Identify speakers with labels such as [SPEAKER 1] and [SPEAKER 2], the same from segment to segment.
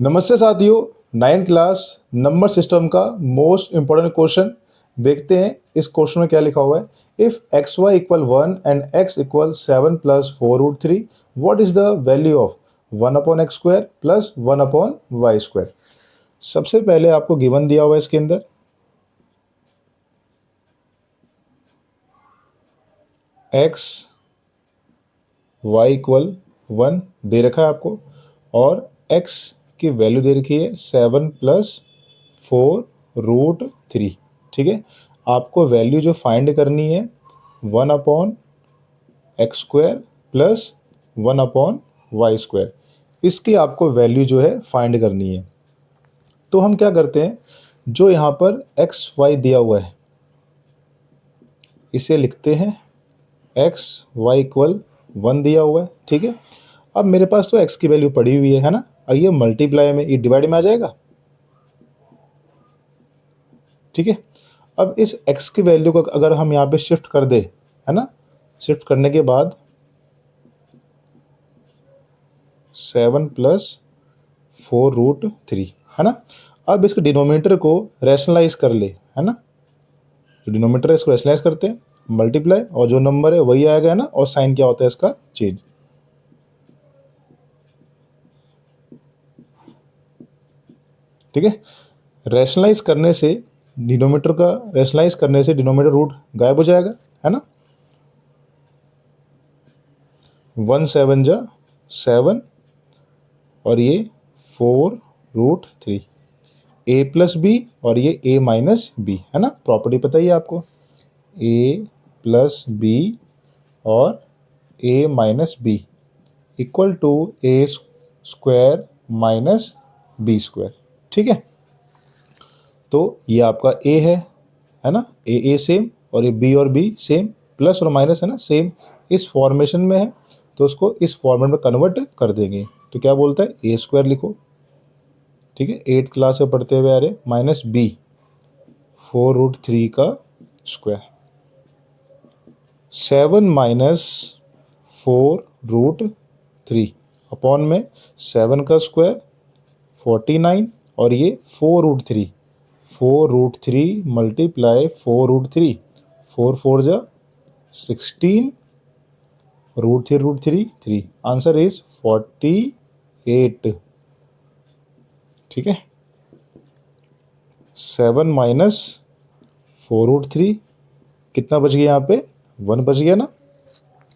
[SPEAKER 1] नमस्ते साथियों, 9th class number system का मोस्ट इंपॉर्टेंट क्वेश्चन देखते हैं। इस क्वेश्चन में क्या लिखा हुआ है। If x y equal 1 and x equal 7 plus 4√3, what is the value of 1/x² plus 1/y²। सबसे पहले आपको गिवन दिया हुआ है इसके अंदर एक्स वाई इक्वल 1 दे रखा है आपको, और x की वैल्यू दे रखी है 7 प्लस 4√3। ठीक है, आपको वैल्यू जो फाइंड करनी है 1/x² प्लस 1/y², इसकी आपको वैल्यू जो है फाइंड करनी है। तो हम क्या करते हैं, जो यहाँ पर एक्स वाई दिया हुआ है इसे लिखते हैं एक्स वाई इक्वल 1 दिया हुआ है। ठीक है, अब मेरे पास तो x की वैल्यू पड़ी हुई है ना, और ये मल्टीप्लाई में, ये डिवाइड में आ जाएगा। ठीक है, अब इस x की वैल्यू को अगर हम यहाँ पे शिफ्ट कर दे, है ना, शिफ्ट करने के बाद 7 प्लस 4√3, है ना। अब इसके डिनोमिनेटर को रैशनलाइज कर ले, है ना, जो डिनोमिनेटर है इसको रैशनलाइज करते हैं, मल्टीप्लाई, और जो नंबर है वही आएगा, है ना, और साइन क्या होता है इसका, चेंज। ठीक है, रैशनलाइज करने से डिनोमिनेटर का रैशनलाइज करने से डिनोमिनेटर रूट गायब हो जाएगा, है ना। 1 7 जा 7 और ये 4√3, a प्लस बी और ये a माइनस बी, है ना। प्रॉपर्टी पता ही है आपको, a प्लस बी और a minus b equal to a² minus b²। ठीक है, तो ये आपका a है ना, a सेम, और ये b और b सेम, प्लस और माइनस है ना सेम, इस फॉर्मेशन में है, तो उसको इस फॉर्मेट में कन्वर्ट कर देंगे। तो क्या बोलता है, a² लिखो। ठीक है, 8th क्लास से पढ़ते हुए आ रहे, माइनस b 4√3 का स्क्वायर, 7 माइनस 4√3 अपॉन में 7 का स्क्वायर 49, और ये 4√3 मल्टीप्लाई 4√3, 4 4 जा 16, √3 आंसर इज 48। ठीक है, 7 माइनस 4√3 कितना बच गया, यहाँ पे 1 बच गया ना।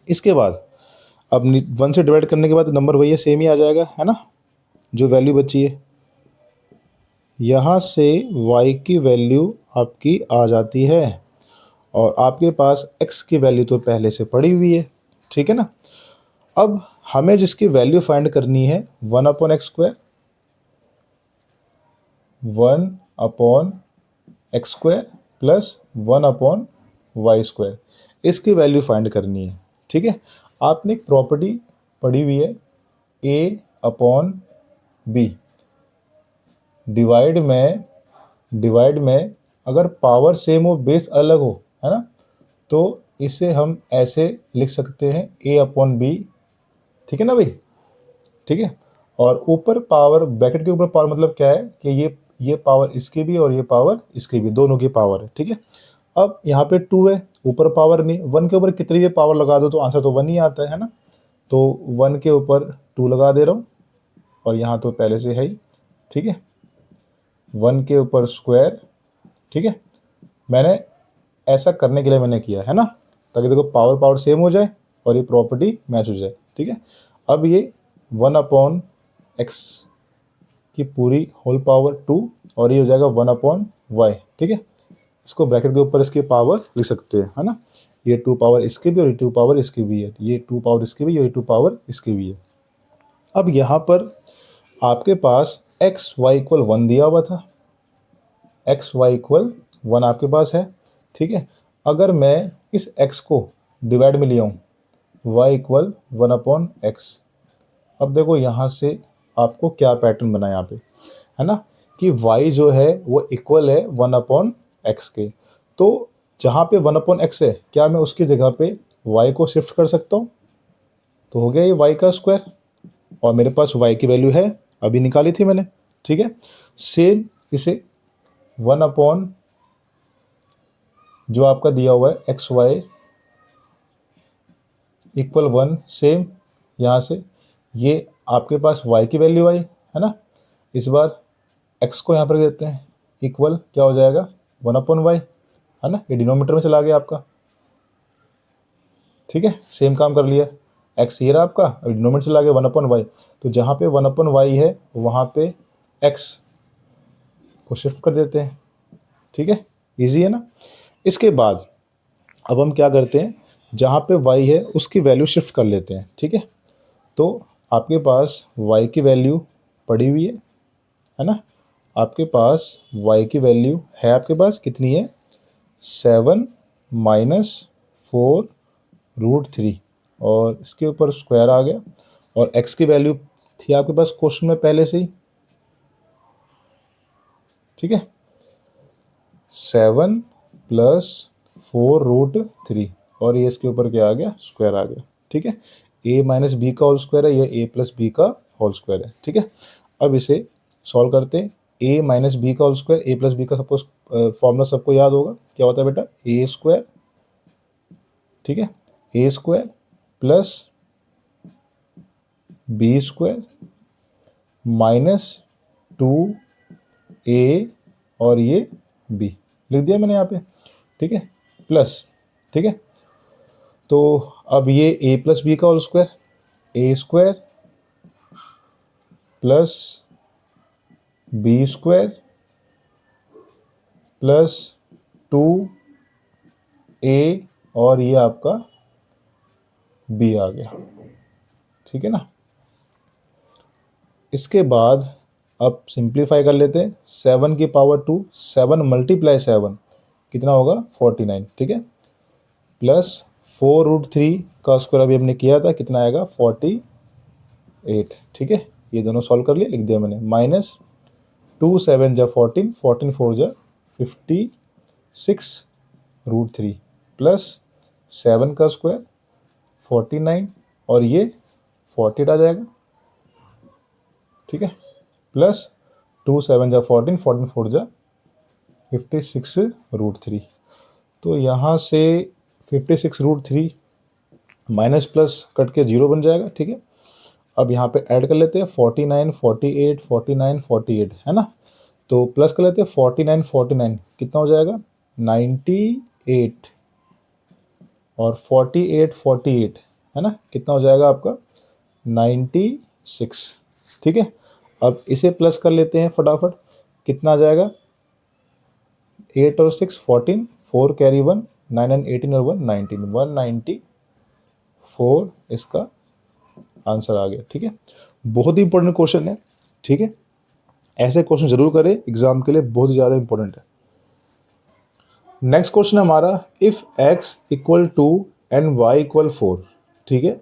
[SPEAKER 1] इसके बाद अब 1 से डिवाइड करने के बाद नंबर वही है, सेम ही आ जाएगा, है ना, जो वैल्यू बची है। यहाँ से y की वैल्यू आपकी आ जाती है, और आपके पास x की वैल्यू तो पहले से पड़ी हुई है। ठीक है ना, अब हमें जिसकी वैल्यू फाइंड करनी है 1/x², 1/x² प्लस 1/y², इसकी वैल्यू फाइंड करनी है। ठीक है, आपने एक प्रॉपर्टी पढ़ी हुई है a/b, डिवाइड में अगर पावर सेम हो बेस अलग हो, है ना, तो इसे हम ऐसे लिख सकते हैं a/b। ठीक है ना भाई। ठीक है, और ऊपर पावर, ब्रैकेट के ऊपर पावर मतलब क्या है कि ये पावर इसकी भी और ये पावर इसकी भी, दोनों की पावर है। ठीक है, अब यहाँ पे 2 है, ऊपर पावर नहीं, 1 के ऊपर कितनी भी पावर लगा दो तो आंसर तो 1 ही आता है ना। तो 1 के ऊपर 2 लगा दे रहा हूँ, और यहाँ तो पहले से है ही। ठीक है, 1 के ऊपर स्क्वायर। ठीक है, मैंने ऐसा करने के लिए मैंने किया है ना, ताकि देखो पावर सेम हो जाए और ये प्रॉपर्टी मैच हो जाए। ठीक है, अब ये 1/x की पूरी होल पावर 2, और ये हो जाएगा 1/y। ठीक है, इसको ब्रैकेट के ऊपर इसकी पावर लिख सकते हैं, है ना, ये 2 पावर इसकी भी और ये 2 पावर इसकी भी है, ये 2 पावर इसकी भी, ये 2 पावर इसकी भी है। अब यहाँ पर आपके पास एक्स वाई इक्वल 1 दिया हुआ था, एक्स वाई इक्वल 1 आपके पास है। ठीक है, अगर मैं इस x को डिवाइड में लिया हूँ, y इक्वल 1/x, अब देखो यहाँ से आपको क्या पैटर्न बना यहाँ पे, है ना, कि y जो है वो इक्वल है 1/x के। तो जहाँ पे 1/x है, क्या मैं उसकी जगह पे y को शिफ्ट कर सकता हूँ, तो हो गया ये y का स्क्वायर, और मेरे पास y की वैल्यू है। अभी निकाली थी मैंने, ठीक है। सेम इसे 1 जो आपका दिया हुआ है एक्स वाई इक्वल 1, सेम यहाँ से ये आपके पास y की वैल्यू आई है ना। इस बार x को यहाँ पर देते हैं, इक्वल क्या हो जाएगा 1/y है ना, ये डिनोमिनेटर में चला गया आपका, ठीक है। सेम काम कर लिया, x ये रहा आपका, अब डिनोमिनेटर चला गया 1/y, तो जहाँ पे 1/y है वहाँ पे x को शिफ्ट कर देते हैं, ठीक है। इजी है ना। इसके बाद अब हम क्या करते हैं, जहाँ पे y है उसकी वैल्यू शिफ्ट कर लेते हैं, ठीक है। तो आपके पास y की वैल्यू पड़ी हुई है ना, आपके पास y की वैल्यू है, आपके पास कितनी है 7 - 4√3 और इसके ऊपर स्क्वायर आ गया, और x की वैल्यू थी आपके पास क्वेश्चन में पहले से ही, ठीक है। 7 + 4√3 और ये इसके ऊपर क्या आ गया स्क्वायर आ गया, ठीक है। a - b का होल स्क्वायर है, ये a + b का होल स्क्वायर है, ठीक है। अब इसे सॉल्व करते हैं, a - b का होल स्क्वायर, a + b का सपोज फॉर्मूला सबको याद होगा, क्या होता है बेटा a², ठीक है, a² + b² -2a और ये b लिख दिया मैंने यहाँ पे, ठीक है, प्लस, ठीक है। तो अब ये a + b का whole square, a² + b² + 2a और ये आपका b आ गया, ठीक है ना। इसके बाद अब सिंप्लीफाई कर लेते हैं, 7 की पावर 2, 7 × 7 कितना होगा 49, ठीक है, प्लस 4√3 का स्क्वायर अभी हमने किया था, कितना आएगा 48, ठीक है। ये दोनों सॉल्व कर लिए, लिख दिया मैंने, माइनस 2 7 जा 14, 14 4 जा 56√3 प्लस 7 का स्क्वायर 49 और ये 48 आ जाएगा, ठीक है, प्लस 2 7 जा 14, 14 4 जा 56√3। तो यहाँ से 56√3 माइनस प्लस कट के 0 बन जाएगा, ठीक है। अब यहाँ पे ऐड कर लेते हैं 49 48 49 48 है ना, तो प्लस कर लेते हैं 49 49 कितना हो जाएगा 98 और 48 48 है ना, कितना हो जाएगा आपका 96, ठीक है। अब इसे प्लस कर लेते हैं फटाफट, कितना आ जाएगा 8 और 6 14, 4 कैरी 1 9 एंड 18 और 1 19 194 इसका आंसर आ गया, ठीक है। बहुत ही इंपॉर्टेंट क्वेश्चन है, ठीक है, ऐसे क्वेश्चन जरूर करें, एग्जाम के लिए बहुत ही ज़्यादा इंपॉर्टेंट है। नेक्स्ट क्वेश्चन हमारा, इफ़ x = 2 एंड y = 4, ठीक है।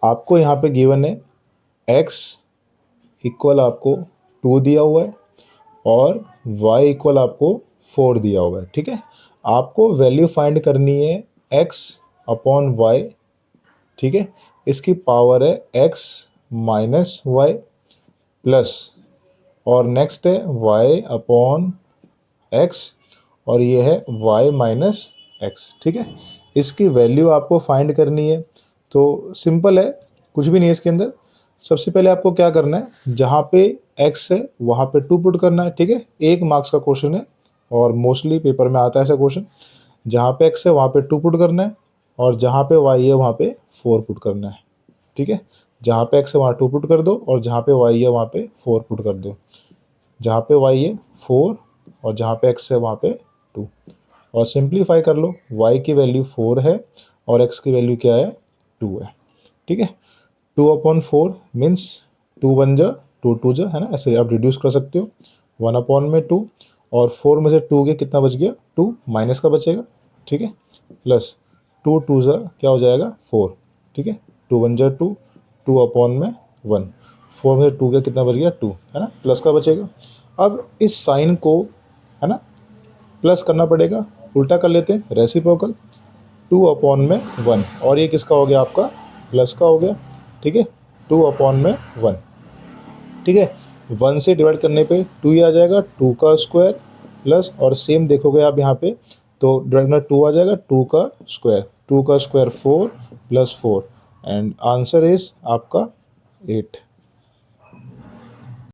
[SPEAKER 1] आपको यहाँ पे गिवन है x इक्वल आपको 2 दिया हुआ है और y इक्वल आपको 4 दिया हुआ है, ठीक है। आपको वैल्यू फाइंड करनी है x/y, ठीक है, इसकी पावर है x - y प्लस और नेक्स्ट है y/x और ये है y - x, ठीक है। इसकी वैल्यू आपको फाइंड करनी है, तो सिंपल है, कुछ भी नहीं है इसके अंदर। सबसे पहले आपको क्या करना है, जहाँ पे x है वहाँ पे 2 पुट करना है, ठीक है। 1 मार्क्स का क्वेश्चन है और मोस्टली पेपर में आता है ऐसा क्वेश्चन, जहाँ पे x है वहाँ पे 2 पुट करना है और जहाँ पे y है वहाँ पे 4 पुट करना है, ठीक है। जहाँ पे x है वहाँ 2 पुट कर दो और जहाँ पे y है वहाँ पे 4 पुट कर दो। जहाँ पे y है 4 और जहाँ पे x है वहाँ पे 2 और सिंप्लीफाई कर लो, y की वैल्यू 4 है और x की वैल्यू क्या है 2 है, ठीक है। 2/4 मीन्स 2 1 जा 2 2 जा है ना, ऐसे आप रिड्यूस कर सकते हो, 1/2 और 4 में से 2 के कितना बच गया 2 माइनस का बचेगा, ठीक है, प्लस 2 2 जा क्या हो जाएगा 4, ठीक है, 2 1 जा 2 2/1 4 में से 2 का कितना बच गया 2 है ना, प्लस का बचेगा। अब इस साइन को है ना प्लस करना पड़ेगा, उल्टा कर लेते हैं, रेसिप्रोकल 2/1 और ये किसका हो गया आपका प्लस का हो गया, ठीक है, 2/1, ठीक है। 1 से डिवाइड करने पे 2 ही आ जाएगा, 2 का स्क्वायर प्लस, और सेम देखोगे आप यहाँ पे तो डिवाइड करना 2 आ जाएगा, 2 का स्क्वायर, 2 का square 4 plus 4, and answer is आपका 8।